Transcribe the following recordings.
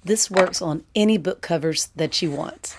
This works on any book covers that you want.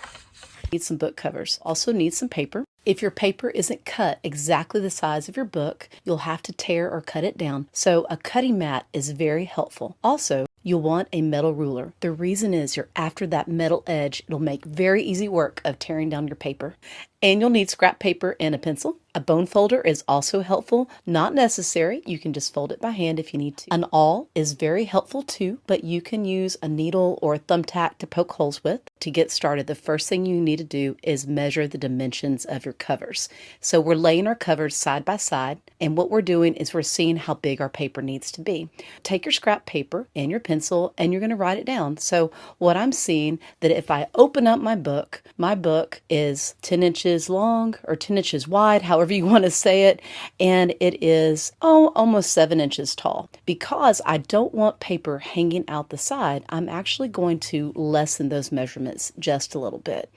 Need some book covers. Also need some paper. If your paper isn't cut exactly the size of your book, you'll have to tear or cut it down. So a cutting mat is very helpful. Also, you'll want a metal ruler. The reason is you're after that metal edge. It'll make very easy work of tearing down your paper. And you'll need scrap paper and a pencil. A bone folder is also helpful. Not necessary. You can just fold it by hand if you need to. An awl is very helpful too, but you can use a needle or a thumbtack to poke holes with. To get started, the first thing you need to do is measure the dimensions of your covers. So we're laying our covers side by side, and what we're doing is we're seeing how big our paper needs to be. Take your scrap paper and your pencil, and you're going to write it down. So what I'm seeing, that if I open up my book is 10 inches long or 10 inches wide, however you want to say it, and it is almost 7 inches tall. Because I don't want paper hanging out the side, I'm actually going to lessen those measurements just a little bit.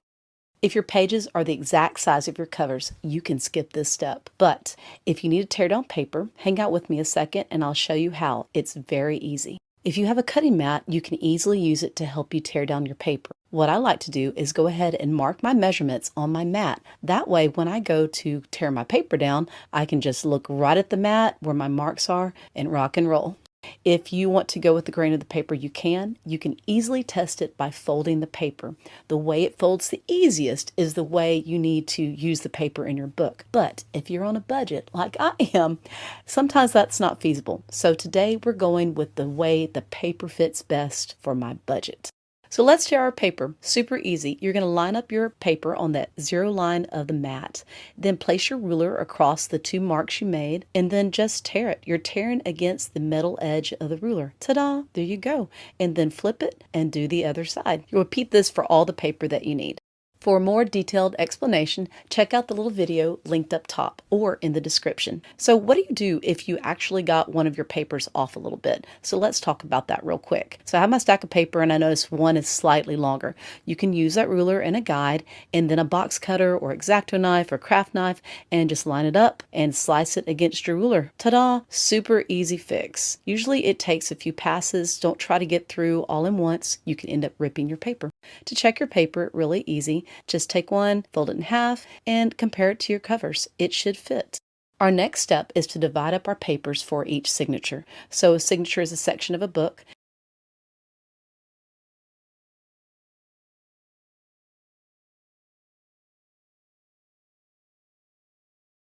If your pages are the exact size of your covers, you can skip this step. But if you need to tear down paper, hang out with me a second and I'll show you how. It's very easy. If you have a cutting mat, you can easily use it to help you tear down your paper. What I like to do is go ahead and mark my measurements on my mat. That way, when I go to tear my paper down, I can just look right at the mat where my marks are and rock and roll. If you want to go with the grain of the paper, you can. You can easily test it by folding the paper. The way it folds the easiest is the way you need to use the paper in your book. But if you're on a budget like I am, sometimes that's not feasible. So today we're going with the way the paper fits best for my budget. So let's tear our paper. Super easy. You're going to line up your paper on that zero line of the mat. Then place your ruler across the two marks you made and then just tear it. You're tearing against the metal edge of the ruler. Ta-da! There you go. And then flip it and do the other side. You'll repeat this for all the paper that you need. For a more detailed explanation, check out the little video linked up top or in the description. So what do you do if you actually got one of your papers off a little bit? So let's talk about that real quick. So I have my stack of paper and I notice one is slightly longer. You can use that ruler and a guide and then a box cutter or X-Acto knife or craft knife and just line it up and slice it against your ruler. Ta-da! Super easy fix. Usually it takes a few passes. Don't try to get through all in once. You can end up ripping your paper. To check your paper, really easy. Just take one, fold it in half, and compare it to your covers. It should fit. Our next step is to divide up our papers for each signature. So a signature is a section of a book.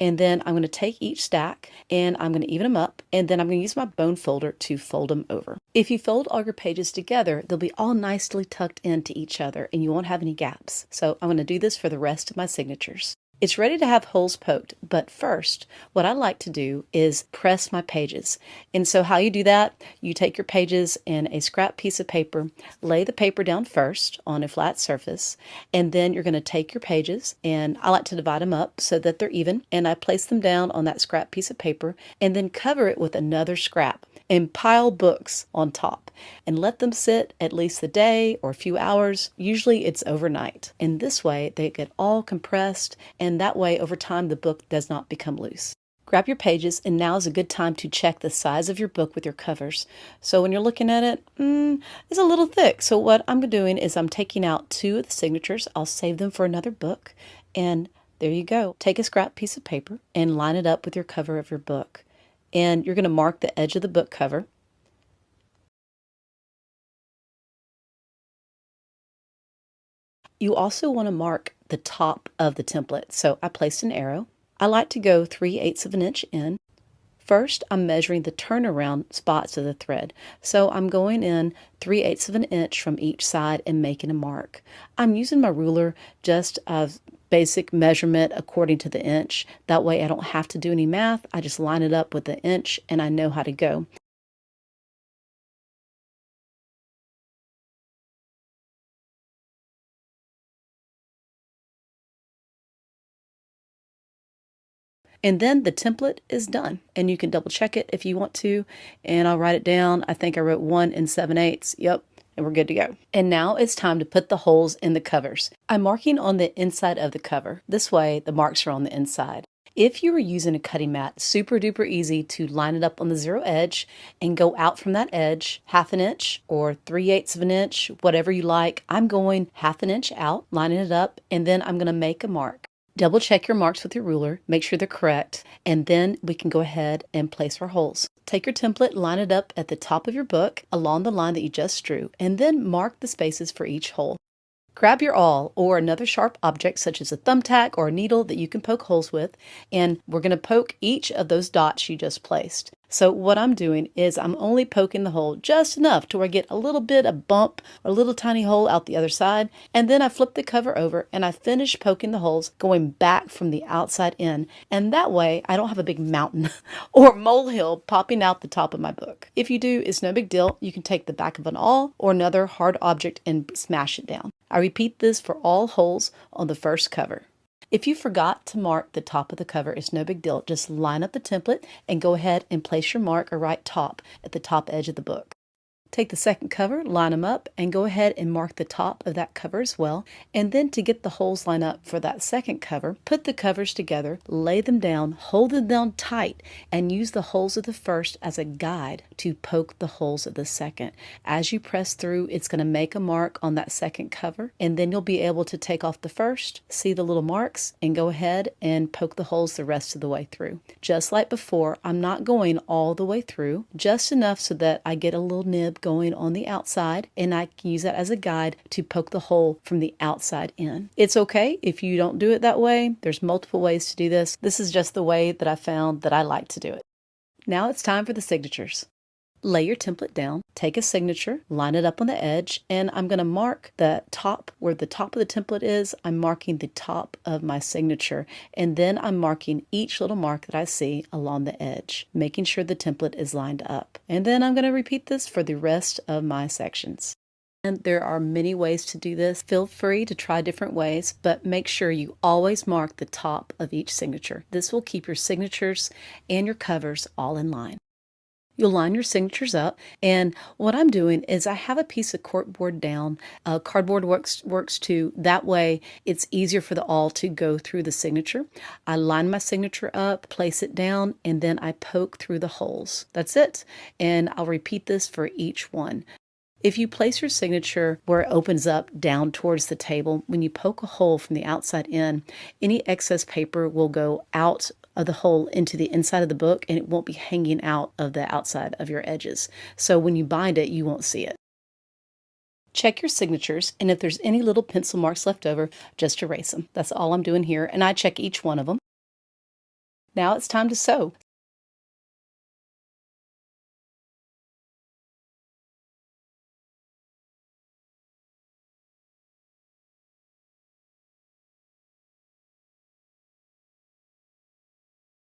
And then I'm going to take each stack and I'm going to even them up, and then I'm going to use my bone folder to fold them over. If you fold all your pages together, they'll be all nicely tucked into each other and you won't have any gaps. So I'm going to do this for the rest of my signatures. It's ready to have holes poked, but first, what I like to do is press my pages. And so how you do that, you take your pages and a scrap piece of paper, lay the paper down first on a flat surface, and then you're going to take your pages, and I like to divide them up so that they're even, and I place them down on that scrap piece of paper, and then cover it with another scrap, and pile books on top and let them sit at least a day or a few hours. Usually it's overnight. And this way they get all compressed, and that way over time the book does not become loose. Grab your pages, and now is a good time to check the size of your book with your covers. So when you're looking at it, it's a little thick. So what I'm doing is I'm taking out 2 of the signatures. I'll save them for another book. And there you go. Take a scrap piece of paper and line it up with your cover of your book. And you're going to mark the edge of the book cover. You also want to mark the top of the template. So I placed an arrow. I like to go 3/8 of an inch in. First, I'm measuring the turnaround spots of the thread. So I'm going in 3/8 of an inch from each side and making a mark. I'm using my ruler just as basic measurement according to the inch. That way I don't have to do any math. I just line it up with the inch and I know how to go. And then the template is done, and you can double check it if you want to, and I'll write it down. I think I wrote 1 7/8. Yep. And we're good to go. And now it's time to put the holes in the covers. I'm marking on the inside of the cover. This way the marks are on the inside. If you were using a cutting mat, super duper easy to line it up on the zero edge and go out from that edge 1/2 inch or 3/8 of an inch, whatever you like. I'm going 1/2 inch out, lining it up, and then I'm going to make a mark. Double check your marks with your ruler, make sure they're correct, and then we can go ahead and place our holes. Take your template, line it up at the top of your book along the line that you just drew, and then mark the spaces for each hole. Grab your awl or another sharp object such as a thumbtack or a needle that you can poke holes with, and we're going to poke each of those dots you just placed. So what I'm doing is I'm only poking the hole just enough to where I get a little bit of bump or a little tiny hole out the other side, and then I flip the cover over and I finish poking the holes going back from the outside in, and that way I don't have a big mountain or molehill popping out the top of my book. If you do, it's no big deal. You can take the back of an awl or another hard object and smash it down. I repeat this for all holes on the first cover. If you forgot to mark the top of the cover, it's no big deal. Just line up the template and go ahead and place your mark or right top at the top edge of the book. Take the second cover, line them up, and go ahead and mark the top of that cover as well. And then to get the holes lined up for that second cover, put the covers together, lay them down, hold them down tight, and use the holes of the first as a guide to poke the holes of the second. As you press through, it's going to make a mark on that second cover, and then you'll be able to take off the first, see the little marks, and go ahead and poke the holes the rest of the way through. Just like before, I'm not going all the way through, just enough so that I get a little nib going on the outside, and I can use that as a guide to poke the hole from the outside in. It's okay if you don't do it that way. There's multiple ways to do this. This is just the way that I found that I like to do it. Now it's time for the signatures. Lay your template down, take a signature, line it up on the edge, and I'm going to mark the top where the top of the template is. I'm marking the top of my signature, and then I'm marking each little mark that I see along the edge, making sure the template is lined up. And then I'm going to repeat this for the rest of my sections. And there are many ways to do this. Feel free to try different ways, but make sure you always mark the top of each signature. This will keep your signatures and your covers all in line. You'll line your signatures up, and what I'm doing is I have a piece of corkboard down. Cardboard works too. That way it's easier for the awl to go through the signature. I line my signature up, place it down, and then I poke through the holes. That's it, and I'll repeat this for each one. If you place your signature where it opens up down towards the table, when you poke a hole from the outside in, any excess paper will go out of the hole into the inside of the book, and it won't be hanging out of the outside of your edges. So when you bind it, you won't see it. Check your signatures, and if there's any little pencil marks left over, just erase them. That's all I'm doing here, and I check each one of them. Now it's time to sew.